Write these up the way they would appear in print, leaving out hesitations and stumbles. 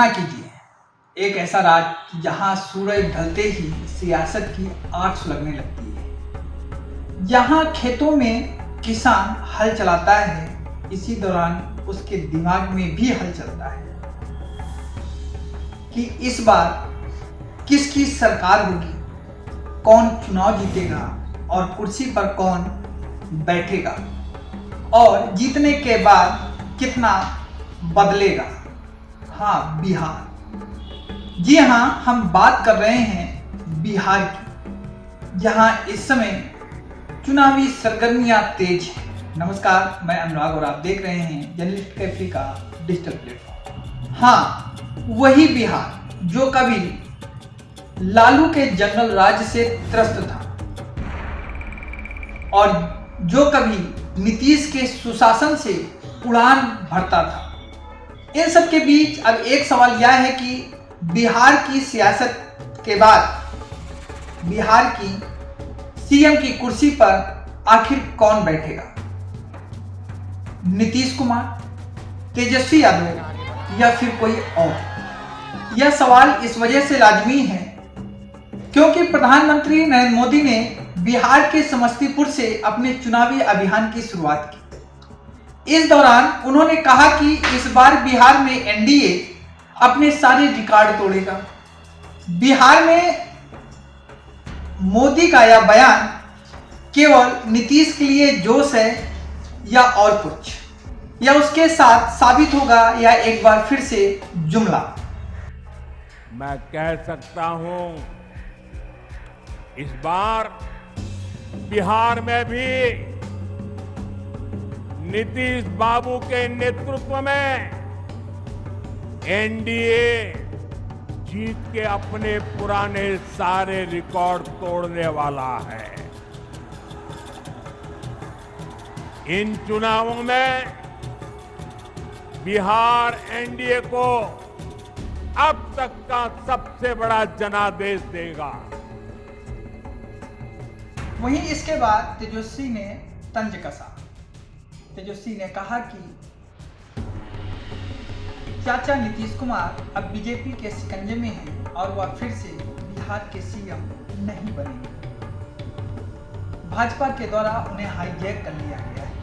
कल्पना कीजिए, एक ऐसा राज्य जहां सूरज ढलते ही सियासत की आग सुलगने लगती है, जहां खेतों में किसान हल चलाता है, इसी दौरान उसके दिमाग में भी हल चलता है कि इस बार किसकी सरकार होगी, कौन चुनाव जीतेगा और कुर्सी पर कौन बैठेगा और जीतने के बाद कितना बदलेगा। हाँ, बिहार। जी हाँ, हम बात कर रहे हैं बिहार की, जहां इस समय चुनावी सरगर्मियां तेज हैं। नमस्कार, मैं अनुराग और आप देख रहे हैं जर्नलिस्ट कैफे का डिजिटल प्लेटफॉर्म। हाँ, वही बिहार जो कभी लालू के जंगल राज से त्रस्त था और जो कभी नीतीश के सुशासन से उड़ान भरता था। इन सब के बीच अब एक सवाल यह है कि बिहार की सियासत के बाद बिहार की सीएम की कुर्सी पर आखिर कौन बैठेगा? नीतीश कुमार, तेजस्वी यादव या फिर कोई और? यह सवाल इस वजह से लाजमी है क्योंकि प्रधानमंत्री नरेंद्र मोदी ने बिहार के समस्तीपुर से अपने चुनावी अभियान की शुरुआत की। इस दौरान उन्होंने कहा कि इस बार बिहार में एनडीए अपने सारे रिकॉर्ड तोड़ेगा। बिहार में मोदी का यह बयान केवल नीतीश के लिए जोश है या और कुछ, या उसके साथ साबित होगा या एक बार फिर से जुमला? मैं कह सकता हूं, इस बार बिहार में भी नीतीश बाबू के नेतृत्व में एनडीए जीत के अपने पुराने सारे रिकॉर्ड तोड़ने वाला है। इन चुनावों में बिहार एनडीए को अब तक का सबसे बड़ा जनादेश देगा। वहीं इसके बाद तेजस्वी ने तंज कसा। तेजस्वी ने कहा कि चाचा नीतीश कुमार अब बीजेपी के शिकंजे में हैं और वह फिर से बिहार के सीएम नहीं बनेंगे। भाजपा के द्वारा उन्हें हाईजैक कर लिया गया है।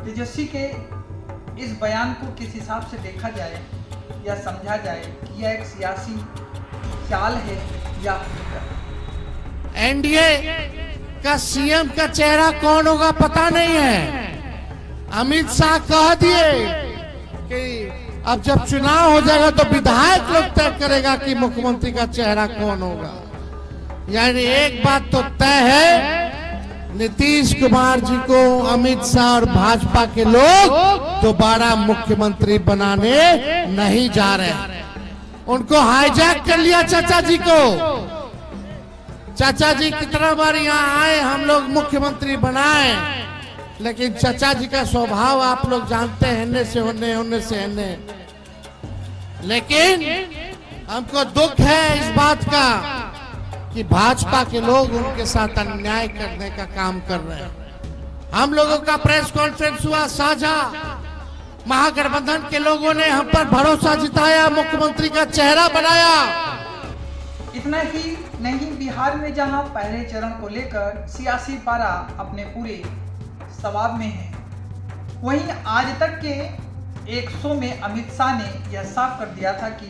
तेजस्वी के इस बयान को किस हिसाब से देखा जाए या समझा जाए कि यह एक सियासी चाल है या एनडीए का सीएम का चेहरा कौन होगा पता नहीं है। अमित शाह कह दिए कि अब जब चुनाव हो जाएगा तो विधायक लोग तय करेगा कि मुख्यमंत्री का चेहरा कौन होगा। यानी एक बात तो तय है, नीतीश कुमार जी को अमित शाह और भाजपा के लोग दोबारा मुख्यमंत्री बनाने नहीं जा रहे। उनको हाईजैक कर लिया चाचा जी को। चाचा जी कितना बार यहाँ आए, हम लोग मुख्यमंत्री बनाए, लेकिन चाचा जी का स्वभाव आप लोग जानते हैं, होने से होने से होने। लेकिन हमको दुख है इस बात का कि भाजपा के लोग उनके साथ अन्याय करने का काम कर रहे हैं। हम लोगों का प्रेस कॉन्फ्रेंस हुआ साझा, महागठबंधन के लोगों ने हम पर भरोसा जताया, मुख्यमंत्री का चेहरा बनाया। इतना ही नहीं, बिहार में जहां पहले चरण को लेकर सियासी पारा अपने पूरे सवाब में है, वहीं आज तक के 100 में अमित शाह ने यह साफ कर दिया था कि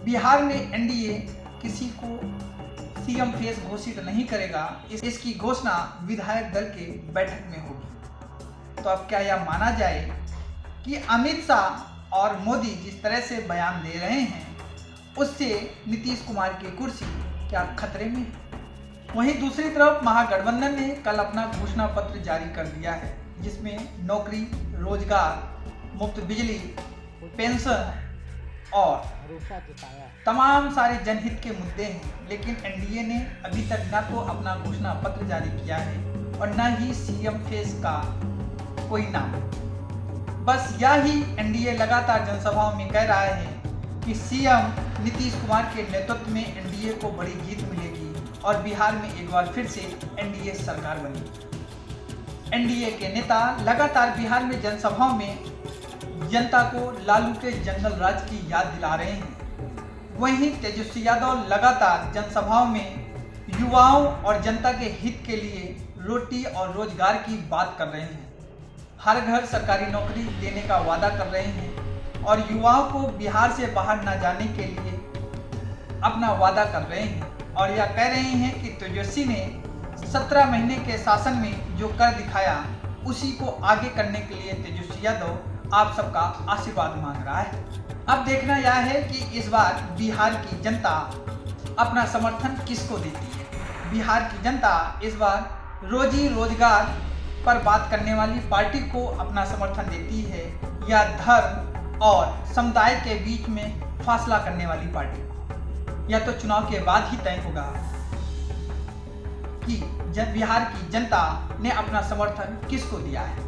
बिहार में एनडीए किसी को सीएम फेस घोषित नहीं करेगा। इसकी घोषणा विधायक दल के बैठक में होगी। तो अब क्या यह माना जाए कि अमित शाह और मोदी जिस तरह से बयान दे रहे हैं उससे नीतीश कुमार की कुर्सी क्या खतरे में है? वहीं दूसरी तरफ महागठबंधन ने कल अपना घोषणा पत्र जारी कर दिया है, जिसमें नौकरी, रोजगार, मुफ्त बिजली, पेंशन और तमाम सारे जनहित के मुद्दे हैं। लेकिन एनडीए ने अभी तक न तो अपना घोषणा पत्र जारी किया है और न ही सीएम फेस का कोई नाम। बस यह ही एनडीए लगातार जनसभाओं में कह रहा है कि सीएम नीतीश कुमार के नेतृत्व में एनडीए को बड़ी जीत मिलेगी और बिहार में एक बार फिर से एनडीए सरकार बनेगी। एनडीए के नेता लगातार बिहार में जनसभाओं में जनता को लालू के जंगल राज की याद दिला रहे हैं। वहीं तेजस्वी यादव लगातार जनसभाओं में युवाओं और जनता के हित के लिए रोटी और रोजगार की बात कर रहे हैं। हर घर सरकारी नौकरी देने का वादा कर रहे हैं और युवाओं को बिहार से बाहर न जाने के लिए अपना वादा कर रहे हैं और यह कह रहे हैं कि तेजस्वी ने 17 महीने के शासन में जो कर दिखाया उसी को आगे करने के लिए तेजस्वी यादव आप सबका आशीर्वाद मांग रहा है। अब देखना यह है कि इस बार बिहार की जनता अपना समर्थन किसको देती है। बिहार की जनता इस बार रोजी रोजगार पर बात करने वाली पार्टी को अपना समर्थन देती है या धर्म और समुदाय के बीच में फासला करने वाली पार्टी को। यह तो चुनाव के बाद ही तय होगा कि बिहार की जनता ने अपना समर्थन किसको दिया है।